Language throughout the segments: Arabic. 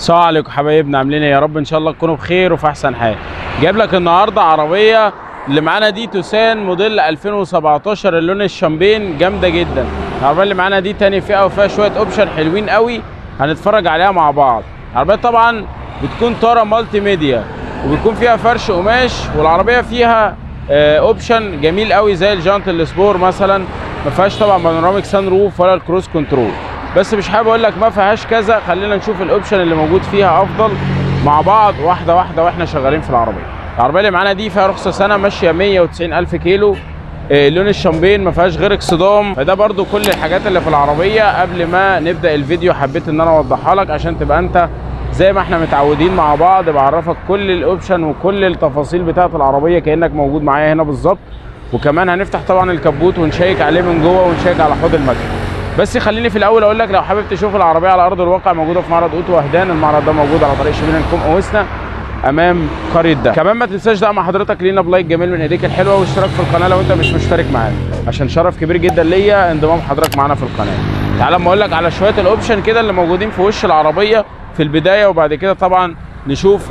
السلام عليكم حبايبنا، عاملين ايه؟ يا رب ان شاء الله تكونوا بخير وفي احسن حال. جايب لك النهارده عربيه اللي معانا دي توسان موديل 2017 اللون الشامبين، جامده جدا. العربيه اللي معانا دي تاني فئه وفيها شويه اوبشن حلوين قوي، هنتفرج عليها مع بعض. العربيه طبعا بتكون طاره مالتي ميديا وبيكون فيها فرش قماش، والعربيه فيها اوبشن جميل قوي زي الجانت السبور مثلا. ما فيهاش طبعا بانوراميك سان روف ولا الكروز كنترول، بس مش حابب اقول لك ما فيهاش كذا. خلينا نشوف الاوبشن اللي موجود فيها افضل مع بعض واحده واحده واحنا شغالين في العربيه. العربيه اللي معانا دي فيها رخصه سنه، ماشيه 190,000 كيلو، لون الشامبين، ما فيهاش غير اكسدام. فده برده كل الحاجات اللي في العربيه. قبل ما نبدا الفيديو حبيت ان انا اوضحها لك عشان تبقى انت زي ما احنا متعودين مع بعض، بعرفك كل الاوبشن وكل التفاصيل بتاعه العربيه كانك موجود معايا هنا بالظبط. وكمان هنفتح طبعا الكبوت ونشيك عليه من جوه ونشيك على حوض المكنه. بس خليني في الاول اقول لك، لو حابب تشوف العربيه على ارض الواقع، موجوده في معرض اوتو وهدان. المعرض ده موجود على طريق شبين الكوم اوسنا امام قريه ده. كمان ما تنساش دعم حضرتك لينا بلايك جميل من ايديك الحلوه، واشتراك في القناه لو انت مش مشترك معانا، عشان شرف كبير جدا ليا انضمام حضرتك معانا في القناه. تعال اما اقول لك على شويه الاوبشن كده اللي موجودين في وش العربيه في البدايه، وبعد كده طبعا نشوف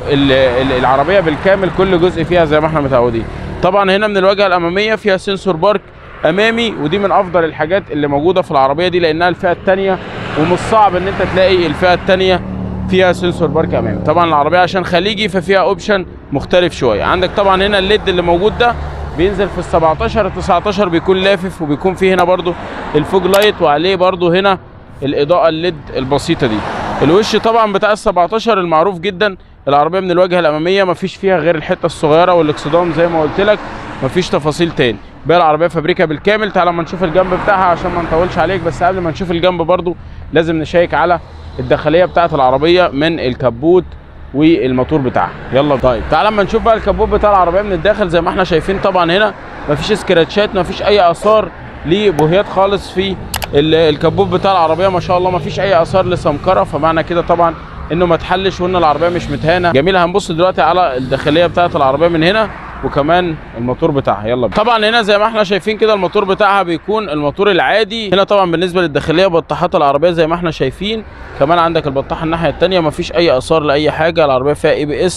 العربيه بالكامل كل جزء فيها زي ما احنا متعودين. طبعا هنا من الواجهه الاماميه فيها سنسور بارك امامي، ودي من افضل الحاجات اللي موجوده في العربيه دي لانها الفئه الثانيه، ومش صعب ان انت تلاقي الفئه الثانيه فيها سنسور بارك امامي. طبعا العربيه عشان خليجي ففيها اوبشن مختلف شويه. عندك طبعا هنا الليد اللي موجود ده بينزل في ال17 ال19 بيكون لافف، وبيكون فيه هنا برده الفوج لايت، وعليه برده هنا الاضاءه الليد البسيطه دي. الوش طبعا بتاع ال17 المعروف جدا. العربيه من الواجهه الاماميه مفيش فيها غير الحته الصغيره والاكسدام زي ما قلت لك، مفيش تفاصيل تاني. باقي العربيه فابريكا بالكامل. تعالى اما نشوف الجنب بتاعها عشان ما نطولش عليك، بس قبل ما نشوف الجنب برضو لازم نشيك على الداخليه بتاعه العربيه من الكبوت والموتور بتاعها. يلا طيب تعالى اما نشوف بقى الكبوت بتاع العربيه من الداخل. زي ما احنا شايفين طبعا هنا مفيش سكراتشات، مفيش اي اثار لبوهيات خالص في الكبوت بتاع العربيه، ما شاء الله مفيش اي اثار لسمكره، فمعنى كده طبعا انه ما اتحلش وان العربيه مش متهانه. جميل. هنبص دلوقتي على الداخليه بتاعه العربيه من هنا وكمان الموتور بتاعها. يلا بي. طبعا هنا زي ما احنا شايفين كده الموتور بتاعها بيكون الموتور العادي. هنا طبعا بالنسبه للداخليه بطاحات العربيه زي ما احنا شايفين، كمان عندك البطاحه الناحيه الثانيه مفيش اي اثار لاي حاجه. العربيه فيها ABS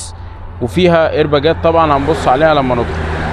وفيها ايرباجات طبعا هنبص عليها لما ندخل.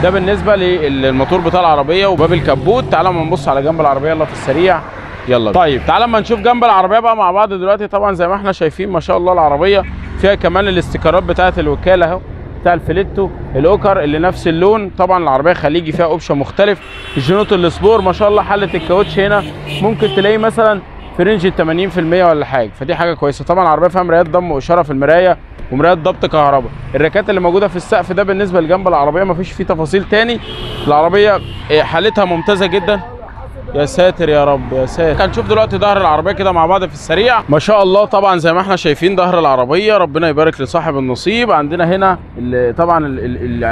ده بالنسبه للموتور بتاع العربيه وباب الكبوت. تعالى اما نبص على جنب العربيه يلا في السريع. يلا طيب تعالى اما نشوف جنب العربيه بقى مع بعض دلوقتي. طبعا زي ما احنا شايفين ما شاء الله العربيه فيها كمان الاستيكرات بتاعه الوكاله اهو، بتاع الفليتو الاوكر اللي نفس اللون. طبعا العربيه خليجي فيها اوبشن مختلف. الجنوط السبور ما شاء الله حله الكاوتش هنا ممكن تلاقيه مثلا في رينج ال 80% ولا حاجه، فدي حاجه كويسه. طبعا العربيه فيها مرايات ضم واشاره في المرايه ومرايات ضبط كهرباء. الراكات اللي موجوده في السقف ده بالنسبه لجنب العربيه مفيش فيه تفاصيل تاني. العربيه حالتها ممتازه جدا. يا ساتر يا رب يا ساتر. هنشوف دلوقتي ظهر العربيه كده مع بعض في السريع. ما شاء الله طبعا زي ما احنا شايفين ظهر العربيه، ربنا يبارك لصاحب النصيب. عندنا هنا طبعا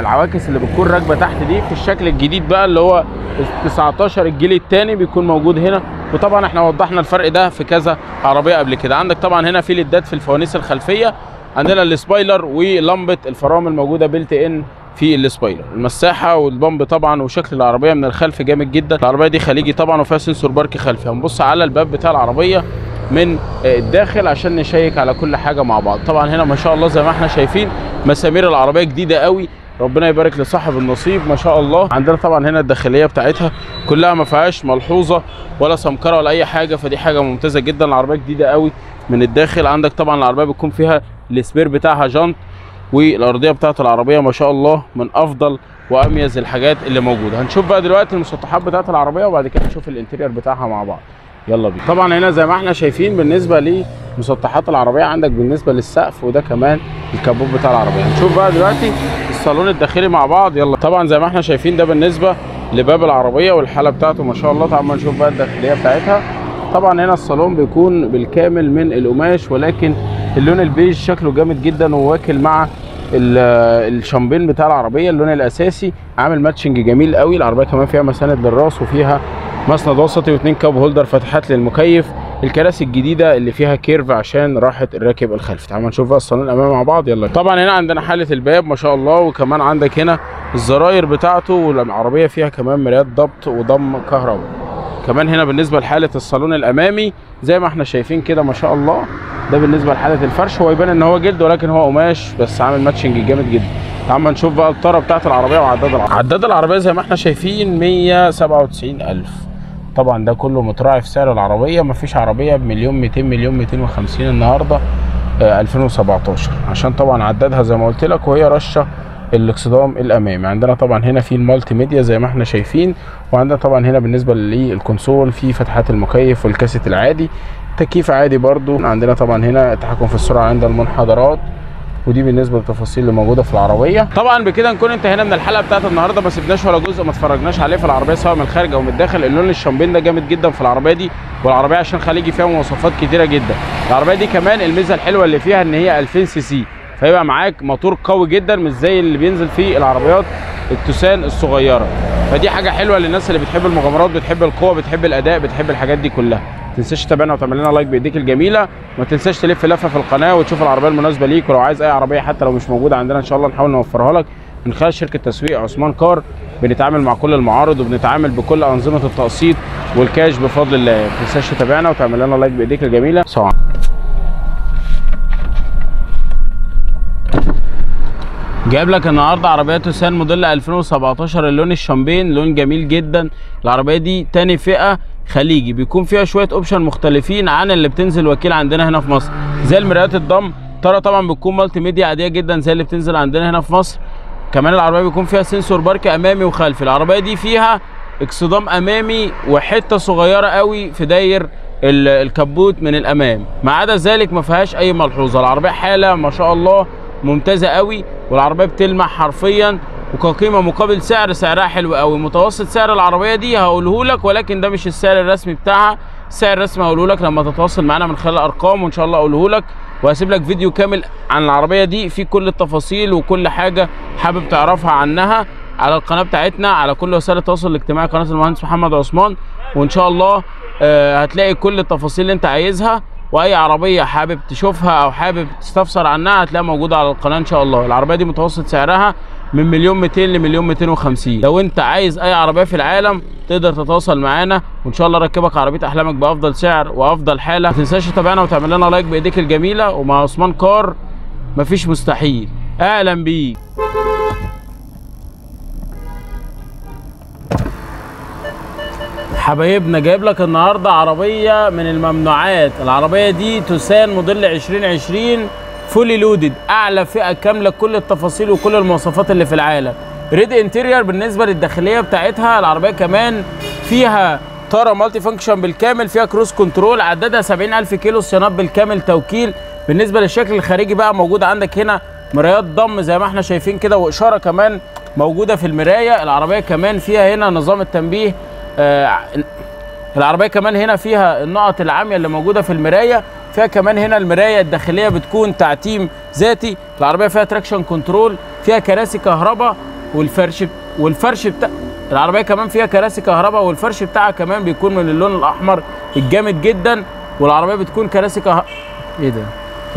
العواكس اللي بتكون راكبه تحت دي في الشكل الجديد بقى اللي هو 19 الجيل الثاني بيكون موجود هنا. وطبعا احنا وضحنا الفرق ده في كذا عربيه قبل كده. عندك طبعا هنا في ليدات في الفوانيس الخلفيه، عندنا السبايلر ولمبه الفرامل موجوده بيلت ان في السبايلر، المساحه والبامب طبعا، وشكل العربيه من الخلف جامد جدا. العربيه دي خليجي طبعا وفيها سنسور بارك خلفي. هنبص على الباب بتاع العربيه من الداخل عشان نشيك على كل حاجه مع بعض. طبعا هنا ما شاء الله زي ما احنا شايفين مسامير العربيه جديده قوي، ربنا يبارك لصاحب النصيب ما شاء الله. عندنا طبعا هنا الداخليه بتاعتها كلها ما فيهاش ملحوظه ولا سمكره ولا اي حاجه، فدي حاجه ممتازه جدا. العربيه جديده قوي من الداخل. عندك طبعا العربيه بتكون فيها السبير بتاعها جانت، والارضيه بتاعت العربيه ما شاء الله من افضل واميز الحاجات اللي موجوده. هنشوف بقى دلوقتي المسطحات بتاعت العربيه وبعد كده نشوف الانتيريور بتاعها مع بعض. يلا بينا. طبعا هنا زي ما احنا شايفين بالنسبه لمسطحات العربيه عندك بالنسبه للسقف وده كمان الكابوت بتاع العربيه. هنشوف بقى دلوقتي الصالون الداخلي مع بعض. يلا طبعا زي ما احنا شايفين ده بالنسبه لباب العربيه والحاله بتاعته ما شاء الله. طبعا نشوف بقى الداخليه بتاعتها. طبعا هنا الصالون بيكون بالكامل من القماش، ولكن اللون البيج شكله جامد جدا وواكل مع الشامبين بتاع العربيه. اللون الاساسي عامل ماتشنج جميل قوي. العربيه كمان فيها مساند للراس وفيها مسند وسطي واثنين كاب هولدر فتحات للمكيف. الكراسي الجديده اللي فيها كيرف عشان راحه الراكب الخلفي. تعالوا نشوف بقى الصالون الامامي مع بعض. يلا طبعا هنا عندنا حاله الباب ما شاء الله، وكمان عندك هنا الزراير بتاعته، والعربيه فيها كمان مرايات ضبط وضم كهرباء. كمان هنا بالنسبه لحاله الصالون الامامي زي ما احنا شايفين كده ما شاء الله. ده بالنسبه لحاله الفرش، هو يبان ان هو جلد ولكن هو قماش بس عامل ماتشنج جامد جدا. تعال نشوف بقى الطاره بتاعت العربيه وعداد العربيه. عداد العربيه زي ما احنا شايفين 197,000. طبعا ده كله متراعي في سعر العربيه، مفيش عربيه بمليون 200 مليون 250 النهارده 2017 عشان طبعا عدادها زي ما قلت لك، وهي رشه الاكسدام الامامي. عندنا طبعا هنا في المالتي ميديا زي ما احنا شايفين، وعندنا طبعا هنا بالنسبه للكونسول في فتحات المكيف والكاسيت العادي، تكييف عادي برضو. عندنا طبعا هنا التحكم في السرعه عند المنحدرات، ودي بالنسبه للتفاصيل اللي موجوده في العربيه. طبعا بكده نكون انتهينا من الحلقه بتاعت النهارده، ما سيبناش ولا جزء ما اتفرجناش عليه في العربيه سواء من الخارج او من الداخل. اللون الشامبين ده جامد جدا في العربيه دي، والعربيه عشان خليجي فيها مواصفات كتيره جدا. العربيه دي كمان الميزه الحلوه اللي فيها ان هي 2000 سي سي، فيبقى معاك موتور قوي جدا مش زي اللي بينزل فيه العربيات التوسان الصغيره. فدي حاجه حلوه للناس اللي بتحب المغامرات، بتحب القوه، بتحب الاداء، بتحب الحاجات دي كلها. ما تنساش تتابعنا وتعمل لنا لايك بايديك الجميله، وما تنساش تلف لفه في القناه وتشوف العربيه المناسبه ليك. ولو عايز اي عربيه حتى لو مش موجوده عندنا ان شاء الله نحاول نوفرها لك من خلال شركه تسويق عثمان كار. بنتعامل مع كل المعارض وبنتعامل بكل انظمه التقسيط والكاش بفضل الله. ما تنساش تتابعنا وتعمل لنا لايك بايديك الجميله. سلام. جايب لك النهارده عربيه توسان موديل 2017 اللون الشامبين، لون جميل جدا. العربيه دي تاني فئه خليجي، بيكون فيها شويه اوبشن مختلفين عن اللي بتنزل وكيل عندنا هنا في مصر، زي المرايات الضم. ترى طبعا بتكون مالتي ميديا عاديه جدا زي اللي بتنزل عندنا هنا في مصر. كمان العربيه بيكون فيها سنسور بارك امامي وخلفي. العربيه دي فيها اكسدام امامي وحته صغيره قوي في داير الكبوت من الامام، ما عدا ذلك ما فيهاش اي ملحوظه. العربيه حاله ما شاء الله ممتازه قوي، والعربيه بتلمع حرفيا. وكقيمه مقابل سعرها حلو قوي. متوسط سعر العربيه دي هقوله لك، ولكن ده مش السعر الرسمي بتاعها. السعر الرسمي هقوله لك لما تتواصل معانا من خلال الارقام، وان شاء الله اقوله لك. وهسيب لك فيديو كامل عن العربيه دي فيه كل التفاصيل وكل حاجه حابب تعرفها عنها على القناه بتاعتنا، على كل وسائل التواصل الاجتماعي قناه المهندس محمد عثمان. وان شاء الله هتلاقي كل التفاصيل اللي انت عايزها، واي عربيه حابب تشوفها او حابب تستفسر عنها هتلاقيها موجوده على القناه ان شاء الله. العربيه دي متوسط سعرها من مليون 200 لمليون 250. لو انت عايز اي عربيه في العالم تقدر تتواصل معانا، وان شاء الله اركبك عربيه احلامك بافضل سعر وافضل حاله. ما تنساش تتابعنا وتعمل لنا لايك بايديك الجميله. ومع عثمان كار مفيش مستحيل. اهلا بيك. حبايبنا جايب لك النهارده عربيه من الممنوعات. العربيه دي توسان موديل 2020 فولي لودد، اعلى فئه كامله، كل التفاصيل وكل المواصفات اللي في العالم. ريد انتيريور. بالنسبه للداخليه بتاعتها العربيه كمان فيها طاره مالتي فانكشن بالكامل، فيها كروز كنترول، عدادها 70,000 كيلو، صيانات بالكامل توكيل. بالنسبه للشكل الخارجي بقى موجود عندك هنا مرايات ضم زي ما احنا شايفين كده، واشاره كمان موجوده في المرايه. العربيه كمان فيها هنا نظام التنبيه. العربيه كمان هنا فيها النقط العاميه اللي موجوده في المرايه. فيها كمان هنا المرايه الداخليه بتكون تعتيم ذاتي. العربيه فيها تراكشن كنترول، فيها كراسي كهرباء، والفرش بتاع العربيه كمان فيها كراسي كهرباء، والفرش بتاعها كمان بيكون من اللون الاحمر الجامد جدا. والعربيه بتكون كراسي ايه ده؟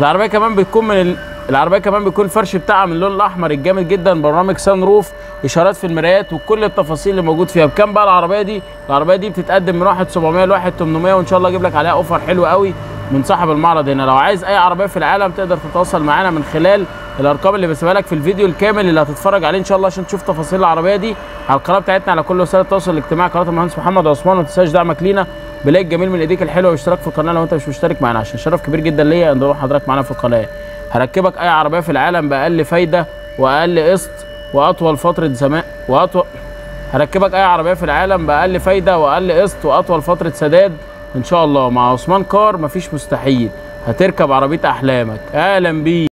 العربيه كمان بيكون الفرش بتاعها من اللون الاحمر الجامد جدا. برنامج سان روف، اشارات في المرايات، وكل التفاصيل اللي موجود فيها. بكام بقى العربيه دي؟ العربيه دي بتتقدم من 1,700 ل 1,800، وان شاء الله اجيب لك عليها اوفر حلو قوي من صاحب المعرض هنا. لو عايز اي عربيه في العالم تقدر تتواصل معانا من خلال الارقام اللي بسيبها لك في الفيديو الكامل اللي هتتفرج عليه ان شاء الله عشان تشوف تفاصيل العربيه دي على القناه بتاعتنا على كل وسائل التواصل الاجتماعي قناه المهندس محمد عثمان. وما تنساش دعمك لينا بلايك جميل من ايديك الحلوه، واشتراك في القناه لو انت مش مشترك معانا، عشان شرف كبير جدا ليا ان نروح حضرتك معانا في القناه. هركبك اي عربيه في العالم باقل فايده واقل قسط واطول فتره زمان هركبك اي عربيه في العالم باقل فايده واقل قسط واطول فتره سداد ان شاء الله. مع عثمان كار مفيش مستحيل، هتركب عربيه احلامك. اهلا بيك.